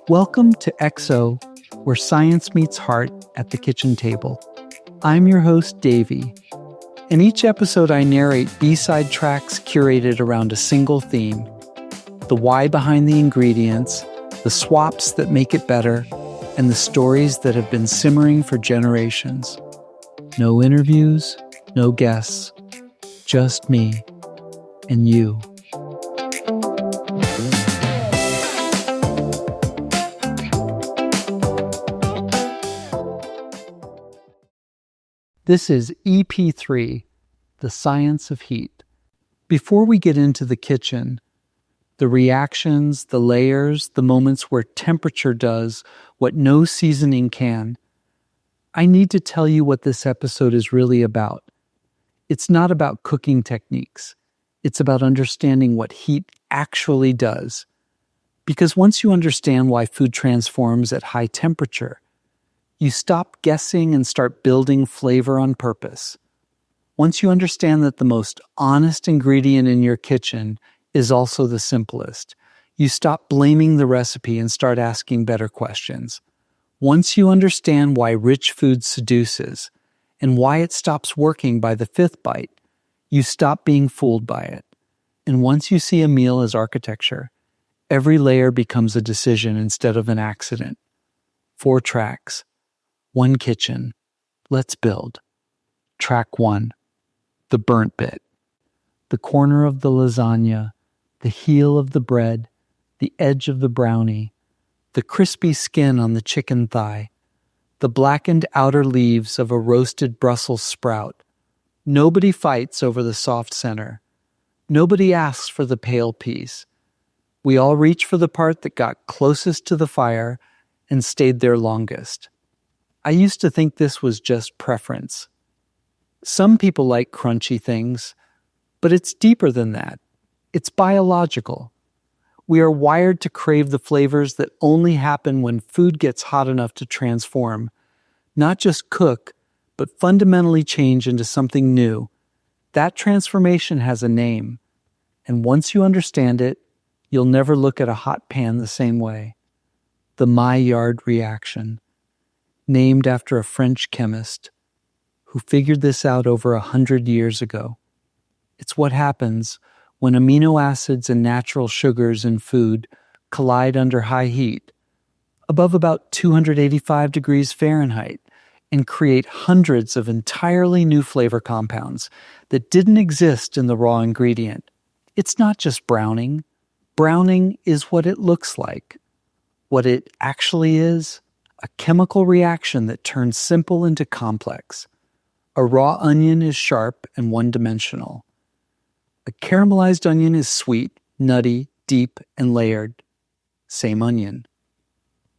Welcome to XO, where science meets heart at the kitchen table. I'm your host, Davey. In each episode, I narrate B-side tracks curated around a single theme: the why behind the ingredients, the swaps that make it better, and the stories that have been simmering for generations. No interviews, no guests, just me and you. This is EP3, The Science of Heat. Before we get into the kitchen, the reactions, the layers, the moments where temperature does what no seasoning can, I need to tell you what this episode is really about. It's not about cooking techniques. It's about understanding what heat actually does. Because once you understand why food transforms at high temperature, you stop guessing and start building flavor on purpose. Once you understand that the most honest ingredient in your kitchen is also the simplest, you stop blaming the recipe and start asking better questions. Once you understand why rich food seduces and why it stops working by the fifth bite, you stop being fooled by it. And once you see a meal as architecture, every layer becomes a decision instead of an accident. 4 tracks. 1 kitchen. Let's build. Track 1. The burnt bit. The corner of the lasagna, the heel of the bread, the edge of the brownie, the crispy skin on the chicken thigh, the blackened outer leaves of a roasted Brussels sprout. Nobody fights over the soft center. Nobody asks for the pale piece. We all reach for the part that got closest to the fire and stayed there longest. I used to think this was just preference. Some people like crunchy things, but it's deeper than that. It's biological. We are wired to crave the flavors that only happen when food gets hot enough to transform, not just cook, but fundamentally change into something new. That transformation has a name, and once you understand it, you'll never look at a hot pan the same way. The Maillard reaction. Named after a French chemist who figured this out over 100 years ago. It's what happens when amino acids and natural sugars in food collide under high heat, above about 285 degrees Fahrenheit, and create hundreds of entirely new flavor compounds that didn't exist in the raw ingredient. It's not just browning. Browning is what it looks like. What it actually is: a chemical reaction that turns simple into complex. A raw onion is sharp and one-dimensional. A caramelized onion is sweet, nutty, deep, and layered. Same onion.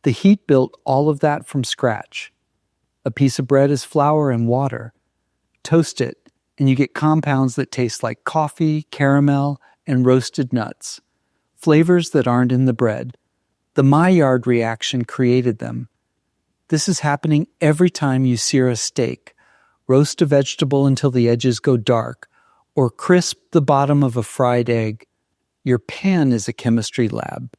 The heat built all of that from scratch. A piece of bread is flour and water. Toast it, and you get compounds that taste like coffee, caramel, and roasted nuts. Flavors that aren't in the bread. The Maillard reaction created them. This is happening every time you sear a steak, roast a vegetable until the edges go dark, or crisp the bottom of a fried egg. Your pan is a chemistry lab.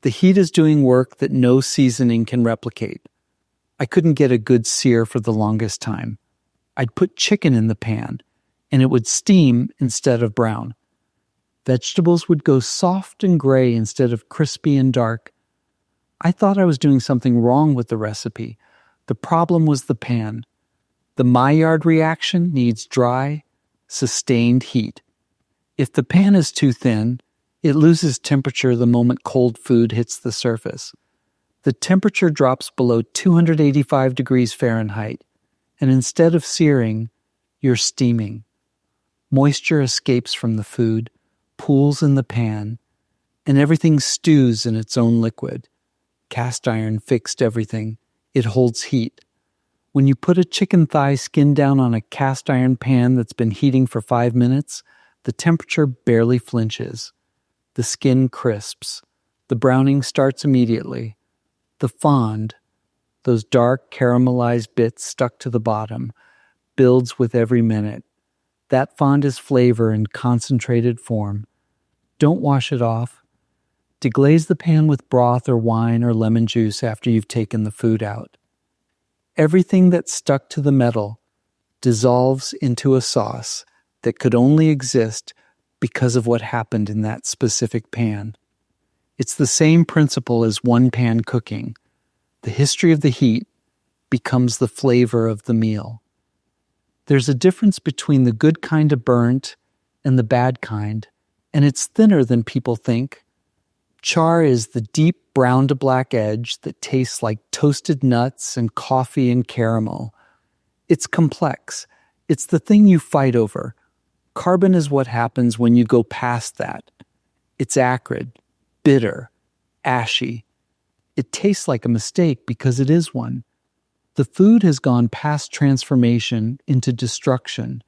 The heat is doing work that no seasoning can replicate. I couldn't get a good sear for the longest time. I'd put chicken in the pan, and it would steam instead of brown. Vegetables would go soft and gray instead of crispy and dark. I thought I was doing something wrong with the recipe. The problem was the pan. The Maillard reaction needs dry, sustained heat. If the pan is too thin, it loses temperature the moment cold food hits the surface. The temperature drops below 285 degrees Fahrenheit, and instead of searing, you're steaming. Moisture escapes from the food, pools in the pan, and everything stews in its own liquid. Cast iron fixed everything. It holds heat. When you put a chicken thigh skin down on a cast iron pan that's been heating for 5 minutes, the temperature barely flinches. The skin crisps. The browning starts immediately. The fond, those dark caramelized bits stuck to the bottom, builds with every minute. That fond is flavor in concentrated form. Don't wash it off. Deglaze the pan with broth or wine or lemon juice after you've taken the food out. Everything that's stuck to the metal dissolves into a sauce that could only exist because of what happened in that specific pan. It's the same principle as one-pan cooking. The history of the heat becomes the flavor of the meal. There's a difference between the good kind of burnt and the bad kind, and it's thinner than people think. Char is the deep brown to black edge that tastes like toasted nuts and coffee and caramel. It's complex. It's the thing you fight over. Carbon is what happens when you go past that. It's acrid, bitter, ashy. It tastes like a mistake because it is one. The food has gone past transformation into destruction.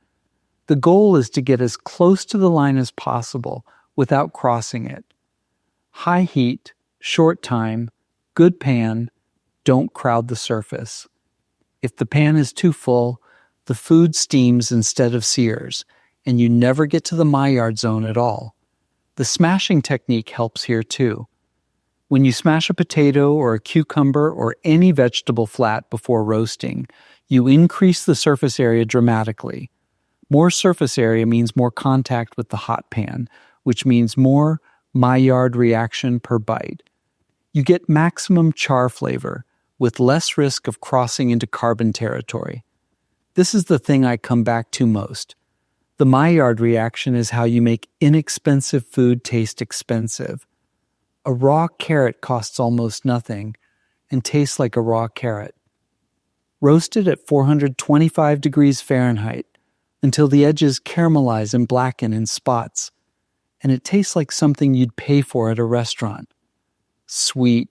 The goal is to get as close to the line as possible without crossing it. High heat, short time, good pan, don't crowd the surface. If the pan is too full, the food steams instead of sears, and you never get to the Maillard zone at all. The smashing technique helps here too. When you smash a potato or a cucumber or any vegetable flat before roasting, you increase the surface area dramatically. More surface area means more contact with the hot pan, which means more Maillard reaction per bite. You get maximum char flavor with less risk of crossing into carbon territory. This is the thing I come back to most. The Maillard reaction is how you make inexpensive food taste expensive. A raw carrot costs almost nothing and tastes like a raw carrot. Roast it at 425 degrees Fahrenheit until the edges caramelize and blacken in spots, and it tastes like something you'd pay for at a restaurant. Sweet,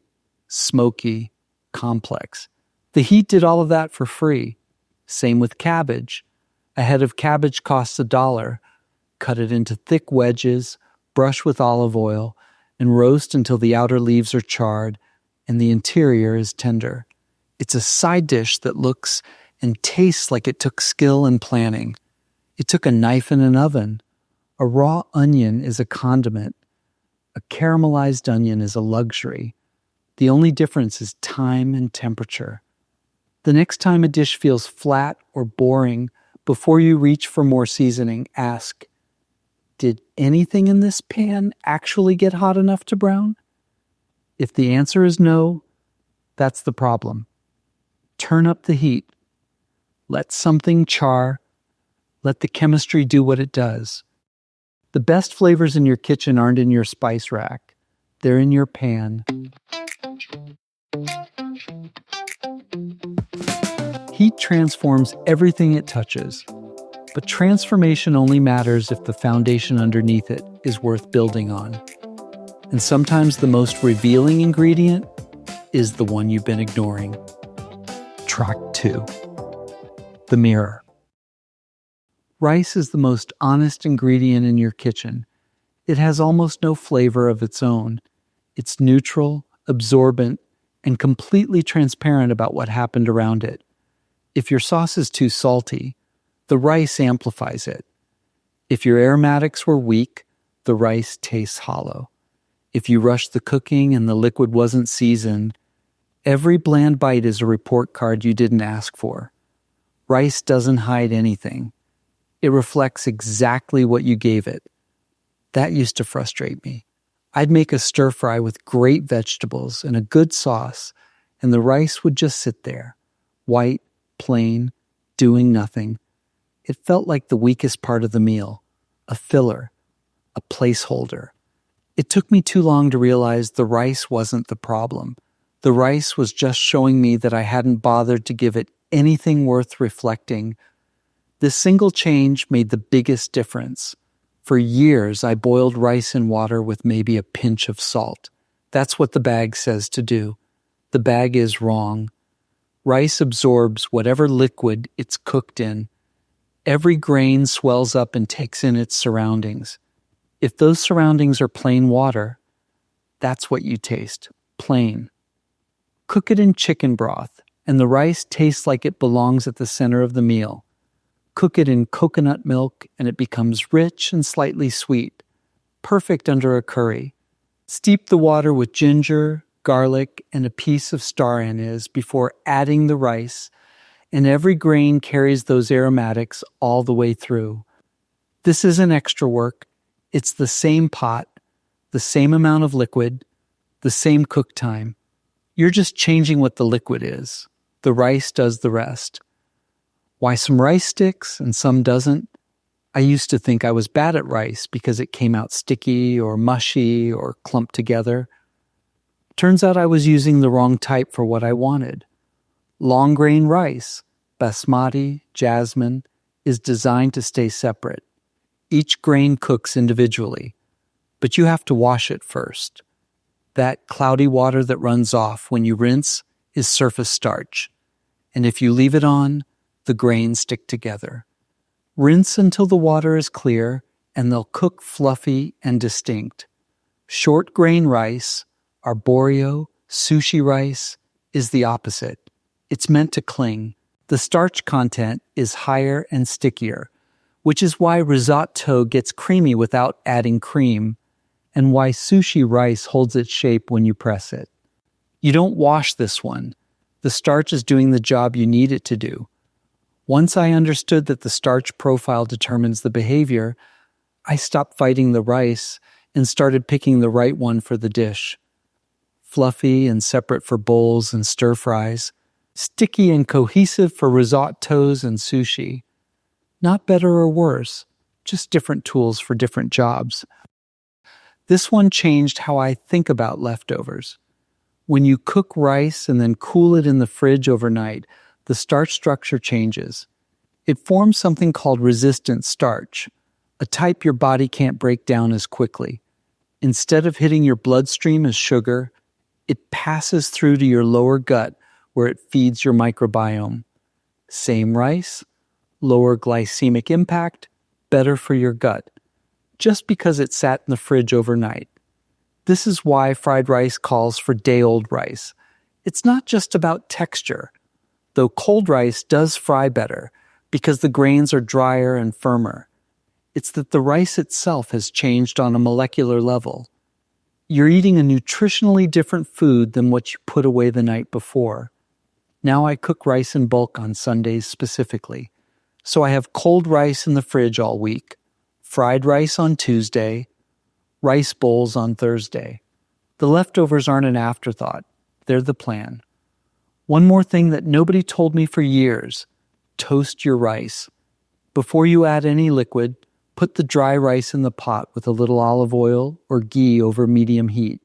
smoky, complex. The heat did all of that for free. Same with cabbage. A head of cabbage costs $1. Cut it into thick wedges, brush with olive oil, and roast until the outer leaves are charred and the interior is tender. It's a side dish that looks and tastes like it took skill and planning. It took a knife and an oven. A raw onion is a condiment. A caramelized onion is a luxury. The only difference is time and temperature. The next time a dish feels flat or boring, before you reach for more seasoning, ask, did anything in this pan actually get hot enough to brown? If the answer is no, that's the problem. Turn up the heat. Let something char. Let the chemistry do what it does. The best flavors in your kitchen aren't in your spice rack. They're in your pan. Heat transforms everything it touches. But transformation only matters if the foundation underneath it is worth building on. And sometimes the most revealing ingredient is the one you've been ignoring. Track 2. The mirror. Rice is the most honest ingredient in your kitchen. It has almost no flavor of its own. It's neutral, absorbent, and completely transparent about what happened around it. If your sauce is too salty, the rice amplifies it. If your aromatics were weak, the rice tastes hollow. If you rushed the cooking and the liquid wasn't seasoned, every bland bite is a report card you didn't ask for. Rice doesn't hide anything. It reflects exactly what you gave it. That used to frustrate me. I'd make a stir fry with great vegetables and a good sauce, and the rice would just sit there, white, plain, doing nothing. It felt like the weakest part of the meal, a filler, a placeholder. It took me too long to realize the rice wasn't the problem. The rice was just showing me that I hadn't bothered to give it anything worth reflecting. This single change made the biggest difference. For years, I boiled rice in water with maybe a pinch of salt. That's what the bag says to do. The bag is wrong. Rice absorbs whatever liquid it's cooked in. Every grain swells up and takes in its surroundings. If those surroundings are plain water, that's what you taste, plain. Cook it in chicken broth, and the rice tastes like it belongs at the center of the meal. Cook it in coconut milk, and it becomes rich and slightly sweet, perfect under a curry. Steep the water with ginger, garlic, and a piece of star anise before adding the rice, and every grain carries those aromatics all the way through. This isn't extra work. It's the same pot, the same amount of liquid, the same cook time. You're just changing what the liquid is. The rice does the rest. Why some rice sticks and some doesn't? I used to think I was bad at rice because it came out sticky or mushy or clumped together. Turns out I was using the wrong type for what I wanted. Long grain rice, basmati, jasmine, is designed to stay separate. Each grain cooks individually, but you have to wash it first. That cloudy water that runs off when you rinse is surface starch, and if you leave it on, the grains stick together. Rinse until the water is clear, and they'll cook fluffy and distinct. Short grain rice, arborio, sushi rice, is the opposite. It's meant to cling. The starch content is higher and stickier, which is why risotto gets creamy without adding cream, and why sushi rice holds its shape when you press it. You don't wash this one. The starch is doing the job you need it to do. Once I understood that the starch profile determines the behavior, I stopped fighting the rice and started picking the right one for the dish. Fluffy and separate for bowls and stir-fries, sticky and cohesive for risottos and sushi. Not better or worse, just different tools for different jobs. This one changed how I think about leftovers. When you cook rice and then cool it in the fridge overnight, the starch structure changes. It forms something called resistant starch, a type your body can't break down as quickly. Instead of hitting your bloodstream as sugar, it passes through to your lower gut where it feeds your microbiome. Same rice, lower glycemic impact, better for your gut, just because it sat in the fridge overnight. This is why fried rice calls for day-old rice. It's not just about texture, though cold rice does fry better because the grains are drier and firmer. It's that the rice itself has changed on a molecular level. You're eating a nutritionally different food than what you put away the night before. Now I cook rice in bulk on Sundays specifically, so I have cold rice in the fridge all week, fried rice on Tuesday, rice bowls on Thursday. The leftovers aren't an afterthought. They're the plan. One more thing that nobody told me for years: toast your rice. Before you add any liquid, put the dry rice in the pot with a little olive oil or ghee over medium heat.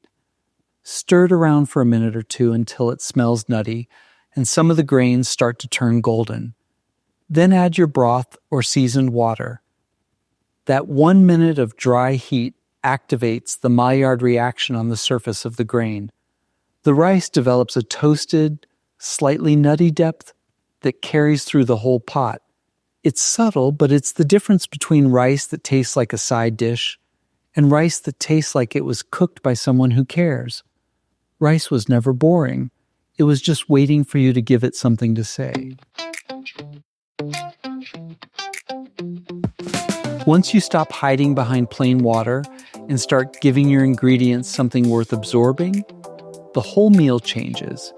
Stir it around for a minute or two until it smells nutty and some of the grains start to turn golden. Then add your broth or seasoned water. That 1 minute of dry heat activates the Maillard reaction on the surface of the grain. The rice develops a toasted, slightly nutty depth that carries through the whole pot. It's subtle, but it's the difference between rice that tastes like a side dish and rice that tastes like it was cooked by someone who cares. Rice was never boring. It was just waiting for you to give it something to say. Once you stop hiding behind plain water and start giving your ingredients something worth absorbing, the whole meal changes.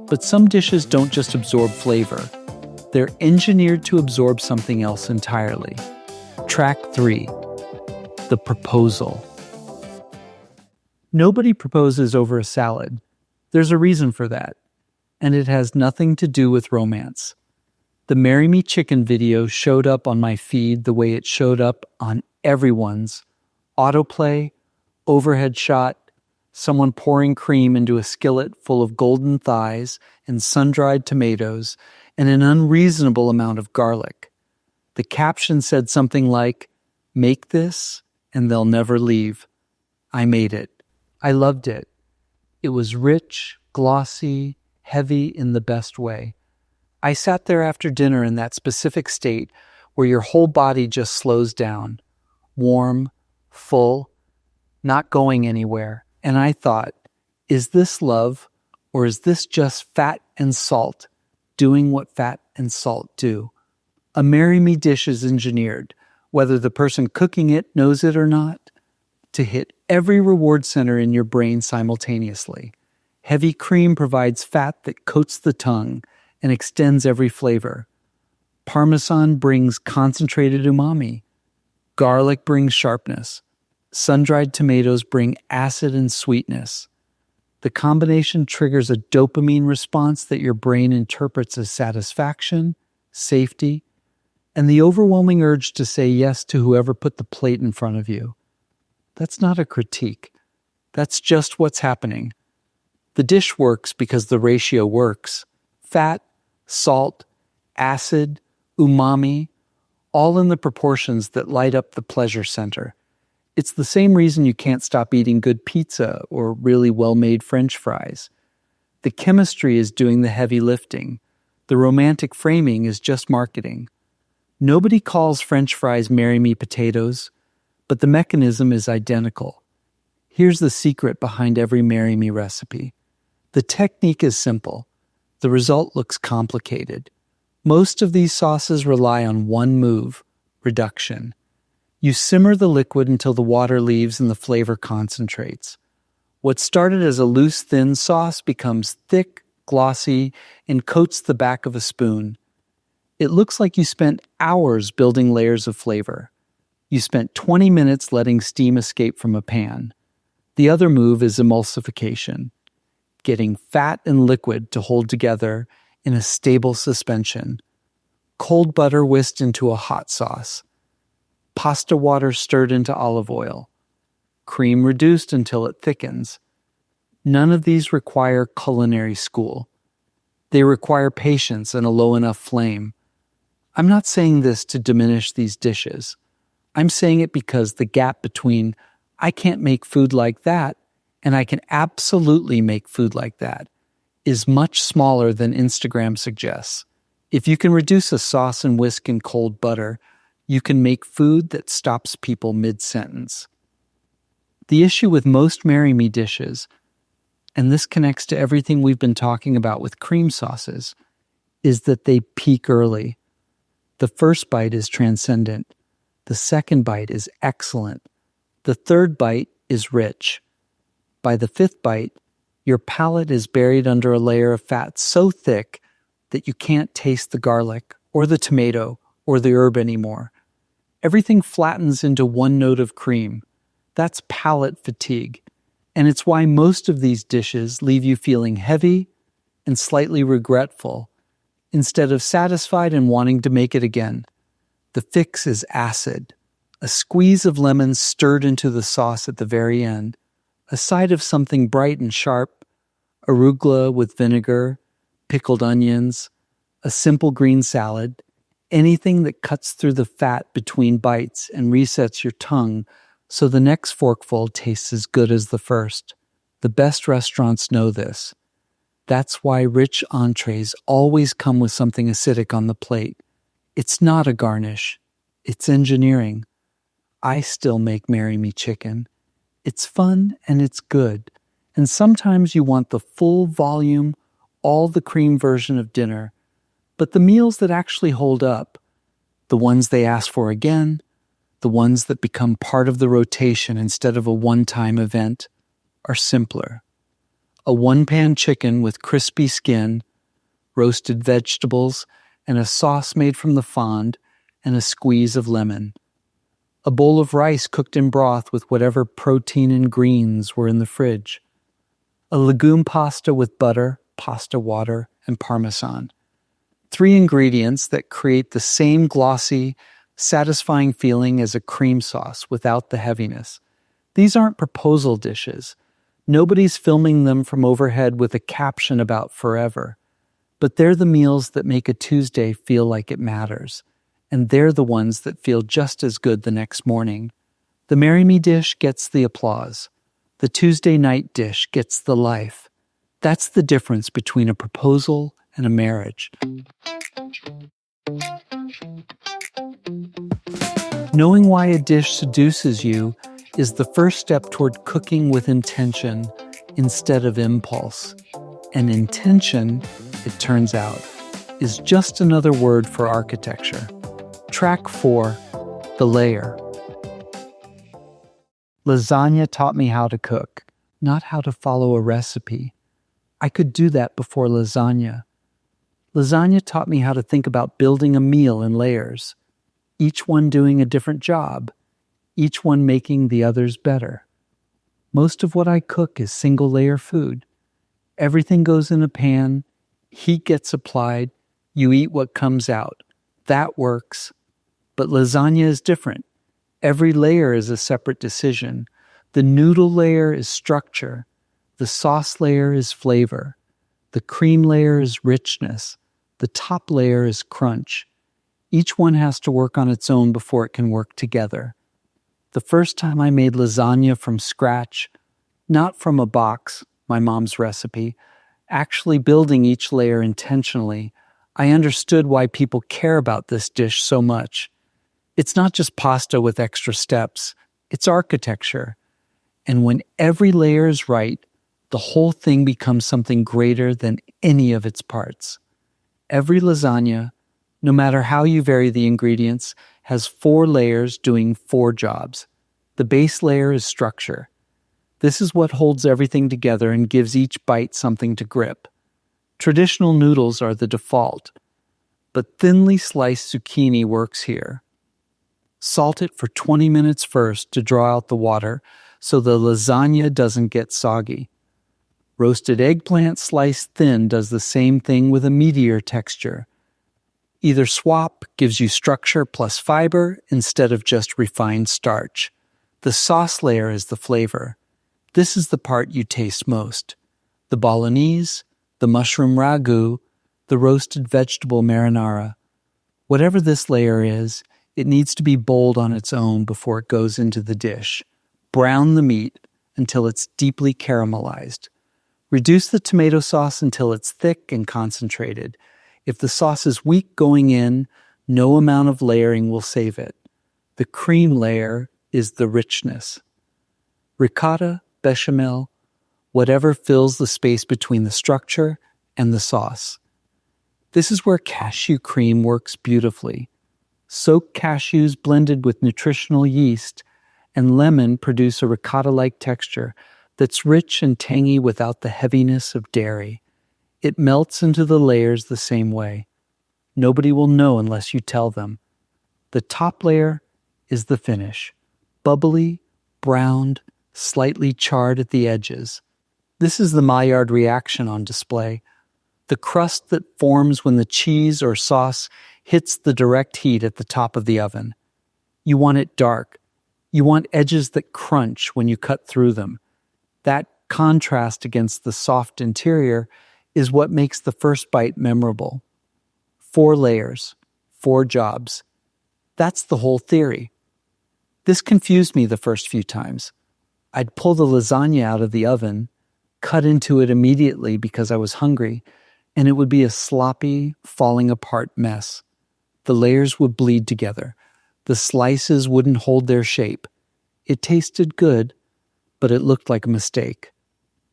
But some dishes don't just absorb flavor. They're engineered to absorb something else entirely. Track 3. The proposal. Nobody proposes over a salad. There's a reason for that, and it has nothing to do with romance. The Marry Me Chicken video showed up on my feed the way it showed up on everyone's: autoplay, overhead shot, someone pouring cream into a skillet full of golden thighs and sun-dried tomatoes and an unreasonable amount of garlic. The caption said something like, "Make this and they'll never leave." I made it. I loved it. It was rich, glossy, heavy in the best way. I sat there after dinner in that specific state where your whole body just slows down, warm, full, not going anywhere. And I thought, is this love, or is this just fat and salt doing what fat and salt do? A Marry Me dish is engineered, whether the person cooking it knows it or not, to hit every reward center in your brain simultaneously. Heavy cream provides fat that coats the tongue and extends every flavor. Parmesan brings concentrated umami. Garlic brings sharpness. Sun-dried tomatoes bring acid and sweetness. The combination triggers a dopamine response that your brain interprets as satisfaction, safety, and the overwhelming urge to say yes to whoever put the plate in front of you. That's not a critique. That's just what's happening. The dish works because the ratio works. Fat, salt, acid, umami, all in the proportions that light up the pleasure center. It's the same reason you can't stop eating good pizza or really well-made French fries. The chemistry is doing the heavy lifting. The romantic framing is just marketing. Nobody calls French fries "marry me potatoes," but the mechanism is identical. Here's the secret behind every marry me recipe. The technique is simple. The result looks complicated. Most of these sauces rely on one move: reduction. You simmer the liquid until the water leaves and the flavor concentrates. What started as a loose, thin sauce becomes thick, glossy, and coats the back of a spoon. It looks like you spent hours building layers of flavor. You spent 20 minutes letting steam escape from a pan. The other move is emulsification, getting fat and liquid to hold together in a stable suspension. Cold butter whisked into a hot sauce. Pasta water stirred into olive oil. Cream reduced until it thickens. None of these require culinary school. They require patience and a low enough flame. I'm not saying this to diminish these dishes. I'm saying it because the gap between "I can't make food like that" and "I can absolutely make food like that" is much smaller than Instagram suggests. If you can reduce a sauce and whisk in cold butter, you can make food that stops people mid-sentence. The issue with most marry me dishes, and this connects to everything we've been talking about with cream sauces, is that they peak early. The first bite is transcendent. The second bite is excellent. The third bite is rich. By the fifth bite, your palate is buried under a layer of fat so thick that you can't taste the garlic or the tomato or the herb anymore. Everything flattens into one note of cream. That's palate fatigue. And it's why most of these dishes leave you feeling heavy and slightly regretful, instead of satisfied and wanting to make it again. The fix is acid, a squeeze of lemon stirred into the sauce at the very end, a side of something bright and sharp, arugula with vinegar, pickled onions, a simple green salad, anything that cuts through the fat between bites and resets your tongue so the next forkful tastes as good as the first. The best restaurants know this. That's why rich entrees always come with something acidic on the plate. It's not a garnish. It's engineering. I still make marry me chicken. It's fun and it's good. And sometimes you want the full volume, all the cream version of dinner. But the meals that actually hold up, the ones they ask for again, the ones that become part of the rotation instead of a one-time event, are simpler. A one-pan chicken with crispy skin, roasted vegetables, and a sauce made from the fond, and a squeeze of lemon. A bowl of rice cooked in broth with whatever protein and greens were in the fridge. A legume pasta with butter, pasta water, and Parmesan. 3 ingredients that create the same glossy, satisfying feeling as a cream sauce without the heaviness. These aren't proposal dishes. Nobody's filming them from overhead with a caption about forever. But they're the meals that make a Tuesday feel like it matters. And they're the ones that feel just as good the next morning. The marry me dish gets the applause. The Tuesday night dish gets the life. That's the difference between a proposal and a marriage. Knowing why a dish seduces you is the first step toward cooking with intention instead of impulse. And intention, it turns out, is just another word for architecture. Track 4, the layer. Lasagna taught me how to cook, not how to follow a recipe. I could do that before lasagna. Lasagna taught me how to think about building a meal in layers, each one doing a different job, each one making the others better. Most of what I cook is single-layer food. Everything goes in a pan, heat gets applied, you eat what comes out. That works. But lasagna is different. Every layer is a separate decision. The noodle layer is structure. The sauce layer is flavor. The cream layer is richness. The top layer is crunch. Each one has to work on its own before it can work together. The first time I made lasagna from scratch, not from a box, my mom's recipe, actually building each layer intentionally, I understood why people care about this dish so much. It's not just pasta with extra steps, it's architecture. And when every layer is right, the whole thing becomes something greater than any of its parts. Every lasagna, no matter how you vary the ingredients, has 4 layers doing 4 jobs. The base layer is structure. This is what holds everything together and gives each bite something to grip. Traditional noodles are the default, but thinly sliced zucchini works here. Salt it for 20 minutes first to draw out the water so the lasagna doesn't get soggy. Roasted eggplant sliced thin does the same thing with a meatier texture. Either swap gives you structure plus fiber instead of just refined starch. The sauce layer is the flavor. This is the part you taste most. The bolognese, the mushroom ragu, the roasted vegetable marinara. Whatever this layer is, it needs to be bold on its own before it goes into the dish. Brown the meat until it's deeply caramelized. Reduce the tomato sauce until it's thick and concentrated. If the sauce is weak going in, no amount of layering will save it. The cream layer is the richness. Ricotta, bechamel, whatever fills the space between the structure and the sauce. This is where cashew cream works beautifully. Soaked cashews blended with nutritional yeast and lemon produce a ricotta-like texture that's rich and tangy without the heaviness of dairy. It melts into the layers the same way. Nobody will know unless you tell them. The top layer is the finish. Bubbly, browned, slightly charred at the edges. This is the Maillard reaction on display. The crust that forms when the cheese or sauce hits the direct heat at the top of the oven. You want it dark. You want edges that crunch when you cut through them. That contrast against the soft interior is what makes the first bite memorable. 4 layers, 4 jobs. That's the whole theory. This confused me the first few times. I'd pull the lasagna out of the oven, cut into it immediately because I was hungry, and it would be a sloppy, falling apart mess. The layers would bleed together. The slices wouldn't hold their shape. It tasted good, but it looked like a mistake.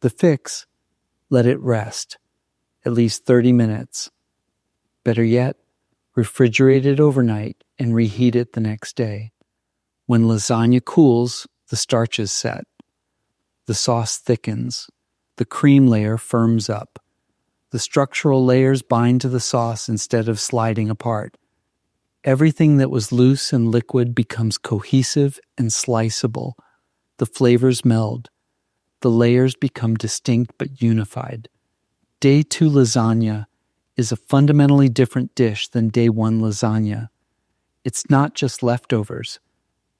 The fix, let it rest, at least 30 minutes. Better yet, refrigerate it overnight and reheat it the next day. When lasagna cools, the starch is set. The sauce thickens. The cream layer firms up. The structural layers bind to the sauce instead of sliding apart. Everything that was loose and liquid becomes cohesive and sliceable. The flavors meld. The layers become distinct but unified. Day 2 lasagna is a fundamentally different dish than day 1 lasagna. It's not just leftovers.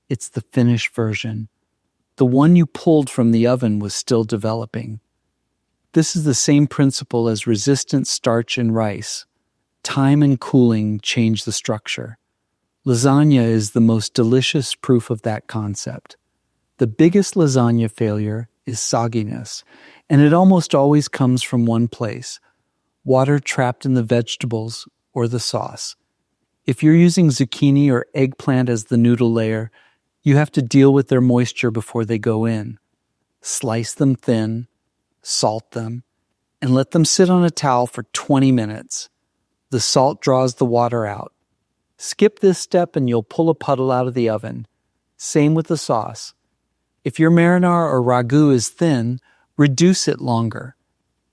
It's the finished version. The one you pulled from the oven was still developing. This is the same principle as resistant starch in rice. Time and cooling change the structure. Lasagna is the most delicious proof of that concept. The biggest lasagna failure is sogginess, and it almost always comes from one place: water trapped in the vegetables or the sauce. If you're using zucchini or eggplant as the noodle layer, you have to deal with their moisture before they go in. Slice them thin, salt them, and let them sit on a towel for 20 minutes. The salt draws the water out. Skip this step and you'll pull a puddle out of the oven. Same with the sauce. If your marinara or ragu is thin, reduce it longer.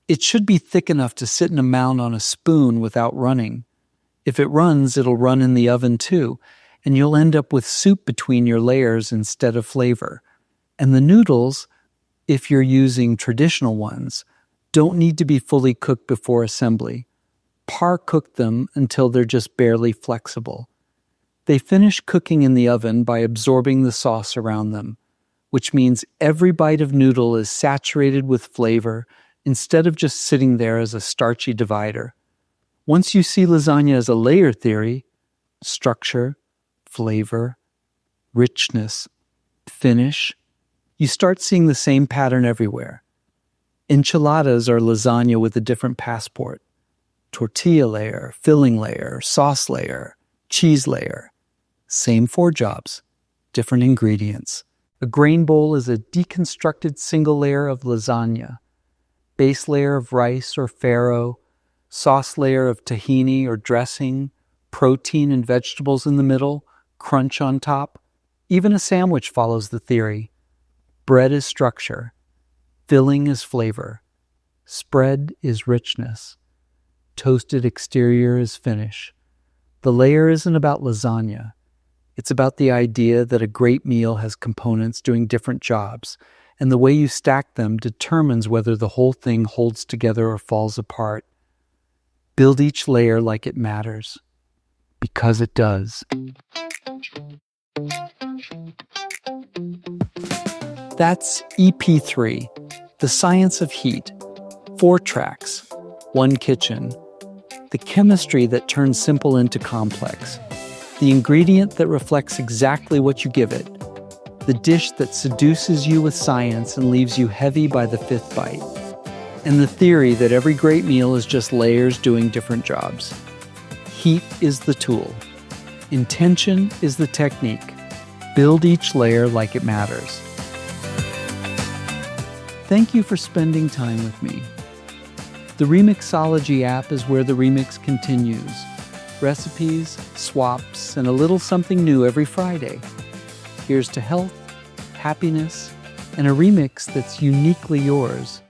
It should be thick enough to sit in a mound on a spoon without running. If it runs, it'll run in the oven too, and you'll end up with soup between your layers instead of flavor. And the noodles, if you're using traditional ones, don't need to be fully cooked before assembly. Par-cook them until they're just barely flexible. They finish cooking in the oven by absorbing the sauce around them, which means every bite of noodle is saturated with flavor instead of just sitting there as a starchy divider. Once you see lasagna as a layer theory, structure, flavor, richness, finish, you start seeing the same pattern everywhere. Enchiladas are lasagna with a different passport. Tortilla layer, filling layer, sauce layer, cheese layer. Same 4 jobs, different ingredients. A grain bowl is a deconstructed single layer of lasagna. Base layer of rice or farro, sauce layer of tahini or dressing, protein and vegetables in the middle, crunch on top. Even a sandwich follows the theory. Bread is structure. Filling is flavor. Spread is richness. Toasted exterior is finish. The layer isn't about lasagna. It's about the idea that a great meal has components doing different jobs, and the way you stack them determines whether the whole thing holds together or falls apart. Build each layer like it matters, because it does. That's EP3, The Science of Heat. 4 tracks, 1 kitchen. The chemistry that turns simple into complex. The ingredient that reflects exactly what you give it. The dish that seduces you with science and leaves you heavy by the 5th bite. And the theory that every great meal is just layers doing different jobs. Heat is the tool. Intention is the technique. Build each layer like it matters. Thank you for spending time with me. The Remixology app is where the remix continues. Recipes, swaps, and a little something new every Friday. Here's to health, happiness, and a remix that's uniquely yours.